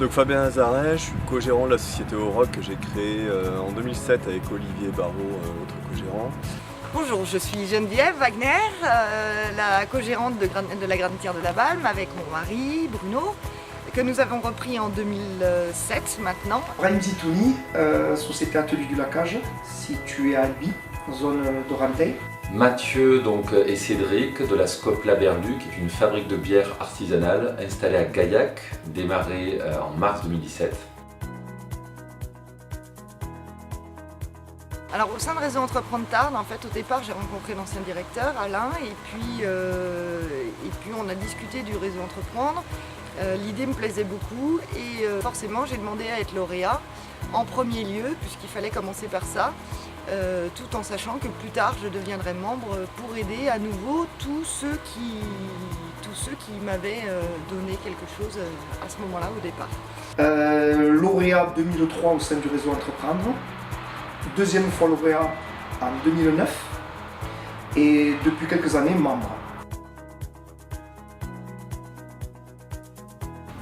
Donc Fabien Azaret, je suis co-gérant de la société Auroch que j'ai créée en 2007 avec Olivier Barraud, autre co-gérant. Bonjour, je suis Geneviève Wagner, la co-gérante de la Granitière de la Balme avec mon mari Bruno, que nous avons repris en 2007 maintenant. Brahim Zitouni, société Atelier du Lacage, située à Albi, zone d'Oranteil. Mathieu et Cédric de la Scope Laberlu, qui est une fabrique de bière artisanale installée à Gaillac, démarrée en mars 2017. Alors au sein de Réseau Entreprendre Tarbes, en fait au départ j'ai rencontré l'ancien directeur Alain et puis on a discuté du Réseau Entreprendre. L'idée me plaisait beaucoup et forcément j'ai demandé à être lauréat en premier lieu puisqu'il fallait commencer par ça, tout en sachant que plus tard je deviendrai membre pour aider à nouveau tous ceux qui m'avaient donné quelque chose à ce moment-là au départ. Lauréat 2003 au sein du Réseau Entreprendre. Deuxième fois lauréat en 2009 et depuis quelques années membre.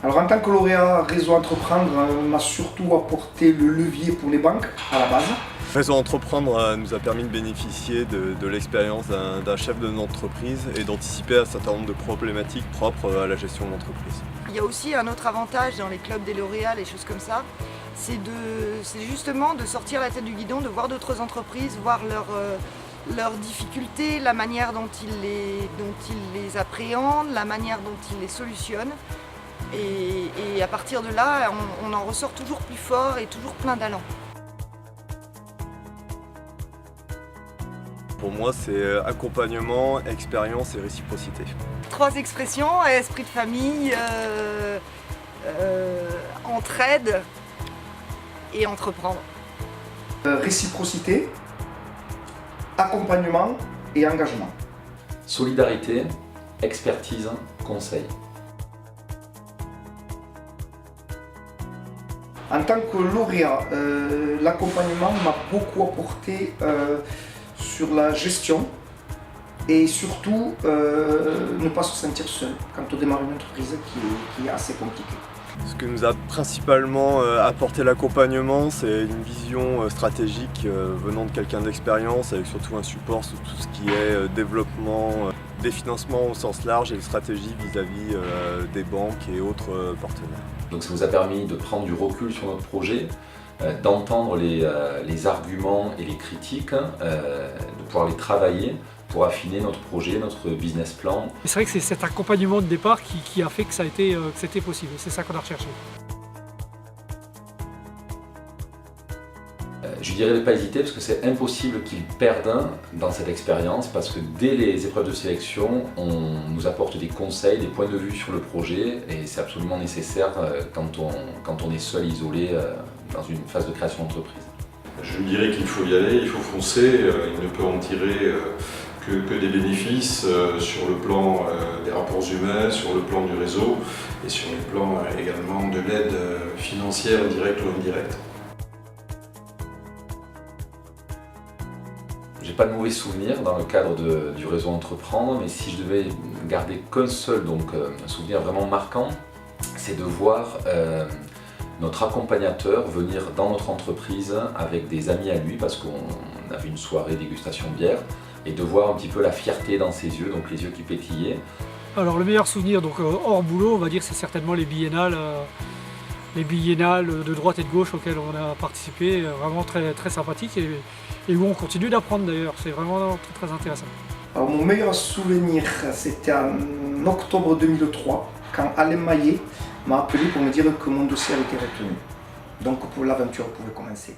Alors en tant que lauréat, Réseau Entreprendre m'a surtout apporté le levier pour les banques à la base. Réseau Entreprendre nous a permis de bénéficier de l'expérience d'un chef d'entreprise et d'anticiper un certain nombre de problématiques propres à la gestion de l'entreprise. Il y a aussi un autre avantage dans les clubs des lauréats, les choses comme ça, c'est justement de sortir la tête du guidon, de voir d'autres entreprises, voir leurs difficultés, la manière dont ils les appréhendent, la manière dont ils les solutionnent. Et à partir de là, on en ressort toujours plus fort et toujours plein d'allant. Pour moi, c'est accompagnement, expérience et réciprocité. 3 expressions, esprit de famille, entraide et entreprendre. Réciprocité, accompagnement et engagement. Solidarité, expertise, conseil. En tant que lauréat, l'accompagnement m'a beaucoup apporté sur la gestion et surtout ne pas se sentir seul quand on démarre une entreprise qui est assez compliquée. Ce que nous a principalement apporté l'accompagnement, c'est une vision stratégique venant de quelqu'un d'expérience, avec surtout un support sur tout ce qui est développement, des financements au sens large et une stratégie vis-à-vis des banques et autres partenaires. Donc ça nous a permis de prendre du recul sur notre projet, d'entendre les arguments et les critiques, de pouvoir les travailler pour affiner notre projet, notre business plan. C'est vrai que c'est cet accompagnement de départ qui a fait que c'était possible. C'est ça qu'on a recherché. Je dirais de ne pas hésiter parce que c'est impossible qu'ils perdent dans cette expérience parce que dès les épreuves de sélection, on nous apporte des conseils, des points de vue sur le projet et c'est absolument nécessaire quand on est seul, isolé dans une phase de création d'entreprise. Je dirais qu'il faut y aller, il faut foncer, il ne peut en tirer que des bénéfices sur le plan des rapports humains, sur le plan du réseau et sur le plan également de l'aide financière directe ou indirecte. J'ai pas de mauvais souvenirs dans le cadre du réseau Entreprendre, mais si je devais garder qu'un seul un souvenir vraiment marquant, c'est de voir notre accompagnateur venir dans notre entreprise avec des amis à lui parce qu'on avait une soirée dégustation de bière et de voir un petit peu la fierté dans ses yeux, donc les yeux qui pétillaient. Alors le meilleur souvenir hors boulot, on va dire, c'est certainement les biennales de droite et de gauche auxquelles on a participé, vraiment très, très sympathiques et où on continue d'apprendre d'ailleurs, c'est vraiment très, très intéressant. Alors, mon meilleur souvenir, c'était en octobre 2003, quand Alain Maillet m'a appelé pour me dire que mon dossier avait été retenu. Donc l'aventure pouvait commencer.